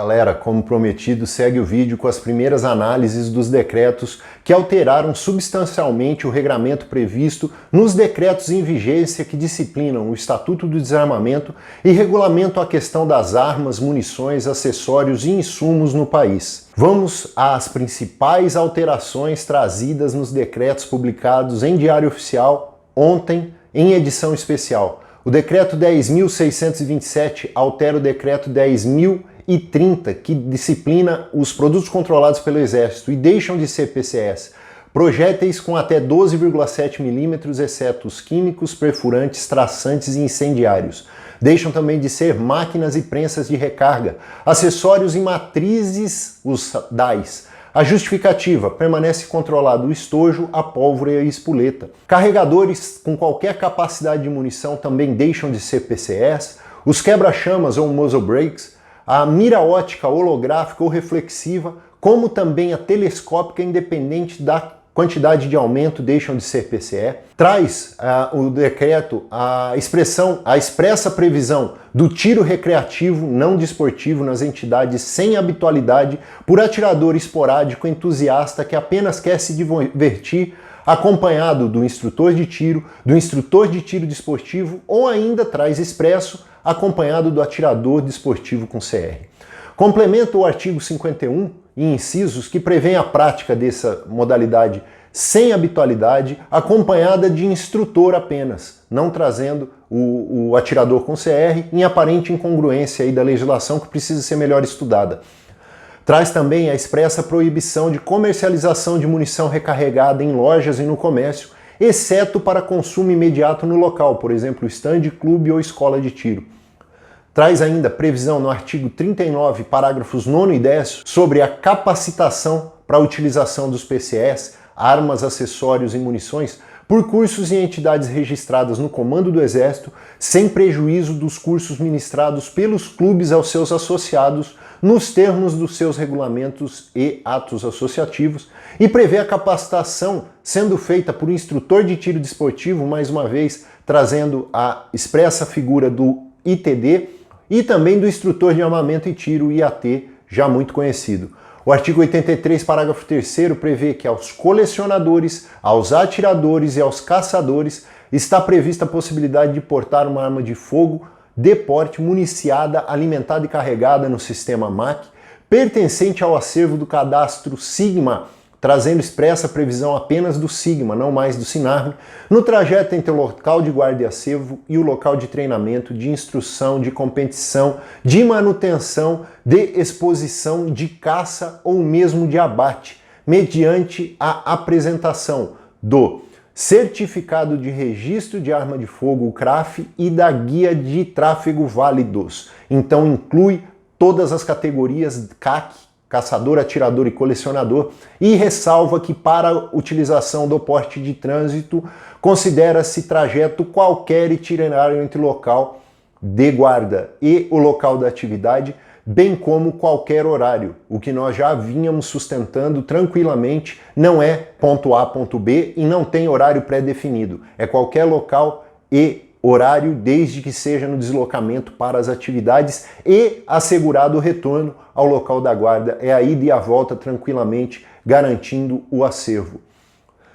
Galera, como prometido, segue o vídeo com as primeiras análises dos decretos que alteraram substancialmente o regramento previsto nos decretos em vigência que disciplinam o Estatuto do Desarmamento e regulamentam a questão das armas, munições, acessórios e insumos no país. Vamos às principais alterações trazidas nos decretos publicados em Diário Oficial ontem, em edição especial. O decreto 10.627 altera o decreto 10.030, que disciplina os produtos controlados pelo Exército e deixam de ser PCS. Projéteis com até 12,7 milímetros, exceto os químicos, perfurantes, traçantes e incendiários. Deixam também de ser máquinas e prensas de recarga, acessórios e matrizes, os DAIs. A justificativa: permanece controlado o estojo, a pólvora e a espoleta. Carregadores com qualquer capacidade de munição também deixam de ser PCS. Os quebra-chamas ou muzzle brakes, a mira ótica holográfica ou reflexiva, como também a telescópica, independente da quantidade de aumento, deixam de ser PCE. Traz o decreto a expressa previsão do tiro recreativo não desportivo nas entidades sem habitualidade por atirador esporádico entusiasta que apenas quer se divertir, acompanhado do instrutor de tiro desportivo, ou ainda traz expresso acompanhado do atirador desportivo com CR. Complementa o artigo 51 e incisos que prevêem a prática dessa modalidade sem habitualidade, acompanhada de instrutor apenas, não trazendo o atirador com CR, em aparente incongruência aí da legislação que precisa ser melhor estudada. Traz também a expressa proibição de comercialização de munição recarregada em lojas e no comércio, exceto para consumo imediato no local, por exemplo, stand, clube ou escola de tiro. Traz ainda previsão no artigo 39, parágrafos 9 e 10, sobre a capacitação para a utilização dos PCS, armas, acessórios e munições, por cursos e entidades registradas no Comando do Exército, sem prejuízo dos cursos ministrados pelos clubes aos seus associados, nos termos dos seus regulamentos e atos associativos, e prevê a capacitação sendo feita por instrutor de tiro desportivo, mais uma vez trazendo a expressa figura do ITD, e também do instrutor de armamento e tiro, IAT, já muito conhecido. O artigo 83, parágrafo 3º, prevê que aos colecionadores, aos atiradores e aos caçadores está prevista a possibilidade de portar uma arma de fogo de porte municiada, alimentada e carregada no sistema MAC, pertencente ao acervo do cadastro Sigma, trazendo expressa previsão apenas do Sigma, não mais do Sinarme, no trajeto entre o local de guarda e acervo e o local de treinamento, de instrução, de competição, de manutenção, de exposição, de caça ou mesmo de abate, mediante a apresentação do certificado de registro de arma de fogo, o CRAF, e da guia de tráfego válidos. Então inclui todas as categorias CAC, caçador, atirador e colecionador, e ressalva que para a utilização do porte de trânsito considera-se trajeto qualquer itinerário entre o local de guarda e o local da atividade, bem como qualquer horário. O que nós já vínhamos sustentando tranquilamente, não é ponto A, ponto B e não tem horário pré-definido. É qualquer local e horário, desde que seja no deslocamento para as atividades e assegurado o retorno ao local da guarda, é a ida e a volta tranquilamente, garantindo o acervo.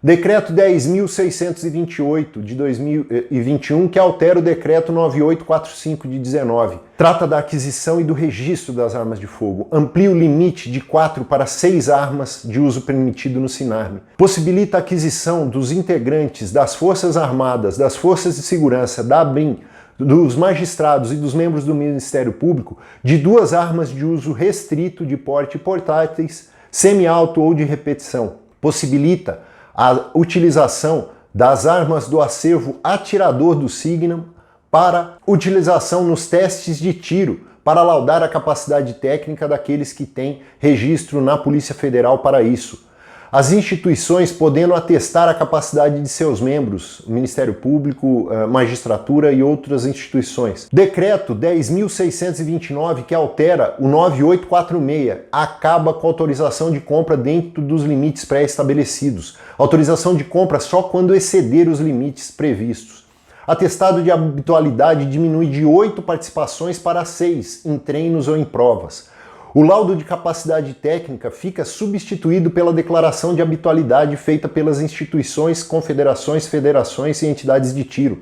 Decreto 10.628 de 2021, que altera o decreto 9845 de 19. Trata da aquisição e do registro das armas de fogo. Amplia o limite de 4 para 6 armas de uso permitido no Sinarme. Possibilita a aquisição dos integrantes das Forças Armadas, das Forças de Segurança, da ABRIM, dos magistrados e dos membros do Ministério Público de 2 armas de uso restrito de porte portáteis, semi-alto ou de repetição. Possibilita a utilização das armas do acervo atirador do Signum para utilização nos testes de tiro, para laudar a capacidade técnica daqueles que têm registro na Polícia Federal para isso. As instituições podendo atestar a capacidade de seus membros, Ministério Público, magistratura e outras instituições. Decreto 10.629, que altera o 9846, acaba com a autorização de compra dentro dos limites pré-estabelecidos. Autorização de compra só quando exceder os limites previstos. Atestado de habitualidade diminui de 8 participações para 6 em treinos ou em provas. O laudo de capacidade técnica fica substituído pela declaração de habitualidade feita pelas instituições, confederações, federações e entidades de tiro.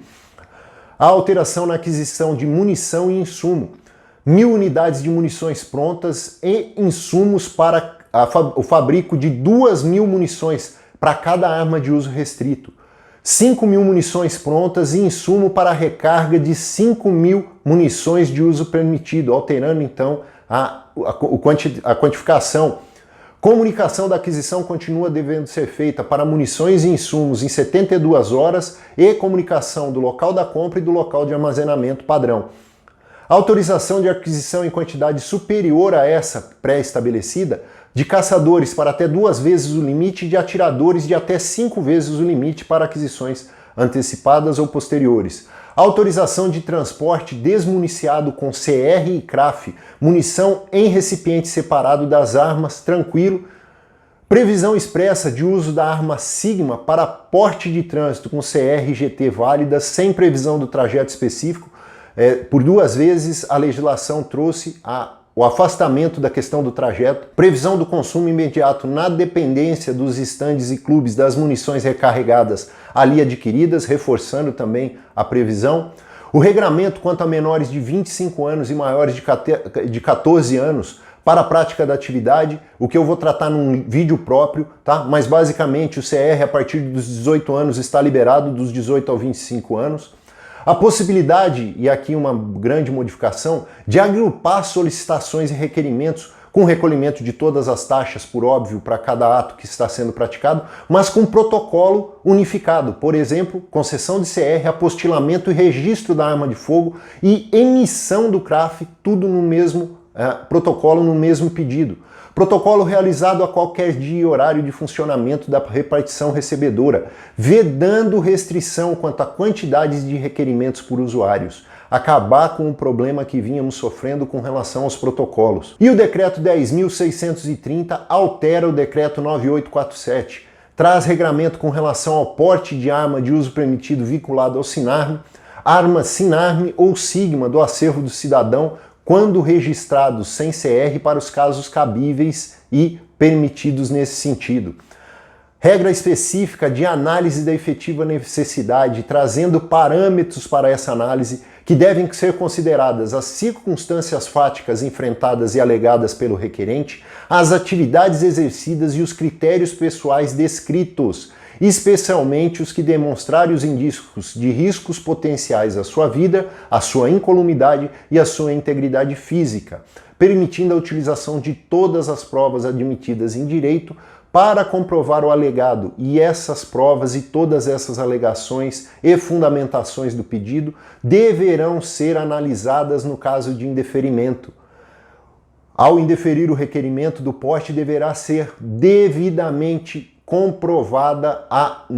A alteração na aquisição de munição e insumo. 1.000 unidades de munições prontas e insumos para o fabrico de 2.000 munições para cada arma de uso restrito. 5.000 munições prontas e insumo para a recarga de 5.000 munições de uso permitido, alterando então a quantificação. Comunicação da aquisição continua devendo ser feita para munições e insumos em 72 horas e comunicação do local da compra e do local de armazenamento padrão. Autorização de aquisição em quantidade superior a essa pré-estabelecida de caçadores para até 2 vezes o limite e de atiradores de até 5 vezes o limite para aquisições antecipadas ou posteriores. Autorização de transporte desmuniciado com CR e CRAF, munição em recipiente separado das armas, tranquilo. Previsão expressa de uso da arma Sigma para porte de trânsito com CR e GT válidas, sem previsão do trajeto específico. Por 2 vezes a legislação trouxe o afastamento da questão do trajeto, previsão do consumo imediato na dependência dos estandes e clubes das munições recarregadas ali adquiridas, reforçando também a previsão. O regramento quanto a menores de 25 anos e maiores de 14 anos para a prática da atividade, o que eu vou tratar num vídeo próprio, tá? Mas basicamente o CR a partir dos 18 anos está liberado, dos 18 aos 25 anos. A possibilidade, e aqui uma grande modificação, de agrupar solicitações e requerimentos com recolhimento de todas as taxas, por óbvio, para cada ato que está sendo praticado, mas com protocolo unificado. Por exemplo, concessão de CR, apostilamento e registro da arma de fogo e emissão do CRAF, tudo no mesmo protocolo, no mesmo pedido. Protocolo realizado a qualquer dia e horário de funcionamento da repartição recebedora, vedando restrição quanto a quantidades de requerimentos por usuários. Acabar com o problema que vínhamos sofrendo com relação aos protocolos. E o decreto 10.630 altera o decreto 9847, traz regramento com relação ao porte de arma de uso permitido vinculado ao SINARME, arma SINARME ou Sigma do acervo do cidadão, quando registrados sem CR para os casos cabíveis e permitidos nesse sentido. Regra específica de análise da efetiva necessidade, trazendo parâmetros para essa análise que devem ser consideradas as circunstâncias fáticas enfrentadas e alegadas pelo requerente, as atividades exercidas e os critérios pessoais descritos, especialmente os que demonstrarem os indícios de riscos potenciais à sua vida, à sua incolumidade e à sua integridade física, permitindo a utilização de todas as provas admitidas em direito para comprovar o alegado, e essas provas e todas essas alegações e fundamentações do pedido deverão ser analisadas no caso de indeferimento. Ao indeferir o requerimento do porte, deverá ser devidamente comprovada o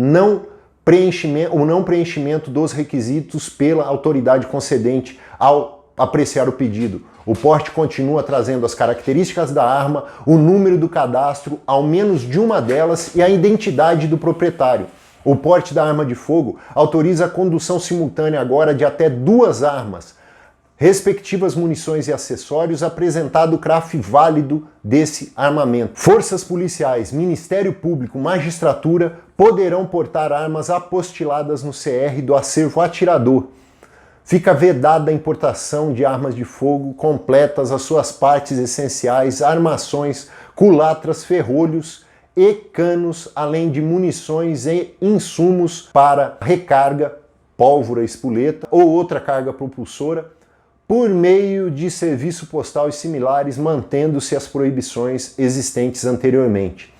não preenchimento dos requisitos pela autoridade concedente ao apreciar o pedido. O porte continua trazendo as características da arma, o número do cadastro, ao menos de uma delas, e a identidade do proprietário. O porte da arma de fogo autoriza a condução simultânea agora de até 2 armas, respectivas munições e acessórios, apresentado o CRAF válido desse armamento. Forças policiais, Ministério Público, magistratura poderão portar armas apostiladas no CR do acervo atirador. Fica vedada a importação de armas de fogo completas, as suas partes essenciais, armações, culatras, ferrolhos e canos, além de munições e insumos para recarga, pólvora, espoleta ou outra carga propulsora, por meio de serviço postal e similares, mantendo-se as proibições existentes anteriormente.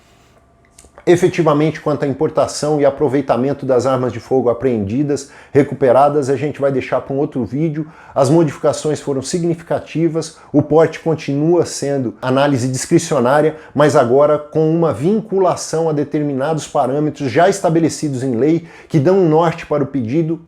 Efetivamente, quanto à importação e aproveitamento das armas de fogo apreendidas, recuperadas, a gente vai deixar para um outro vídeo. As modificações foram significativas, o porte continua sendo análise discricionária, mas agora com uma vinculação a determinados parâmetros já estabelecidos em lei que dão um norte para o pedido.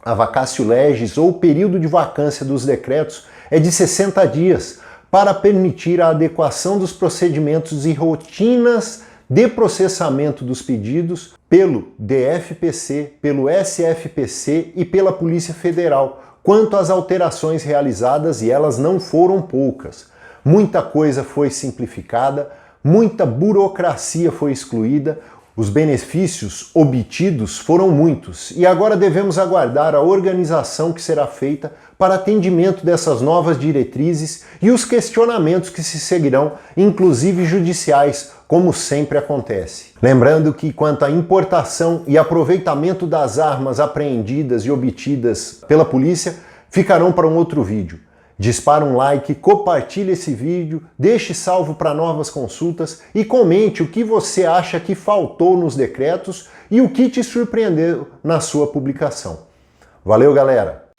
A vacatio legis, ou período de vacância dos decretos, é de 60 dias, para permitir a adequação dos procedimentos e rotinas de processamento dos pedidos pelo DFPC, pelo SFPC e pela Polícia Federal, quanto às alterações realizadas, e elas não foram poucas. muita coisa foi simplificada, muita burocracia foi excluída, os benefícios obtidos foram muitos e agora devemos aguardar a organização que será feita para atendimento dessas novas diretrizes e os questionamentos que se seguirão, inclusive judiciais, como sempre acontece. Lembrando que quanto à importação e aproveitamento das armas apreendidas e obtidas pela polícia, ficarão para um outro vídeo. Dispara um like, compartilhe esse vídeo, deixe salvo para novas consultas e comente o que você acha que faltou nos decretos e o que te surpreendeu na sua publicação. Valeu, galera!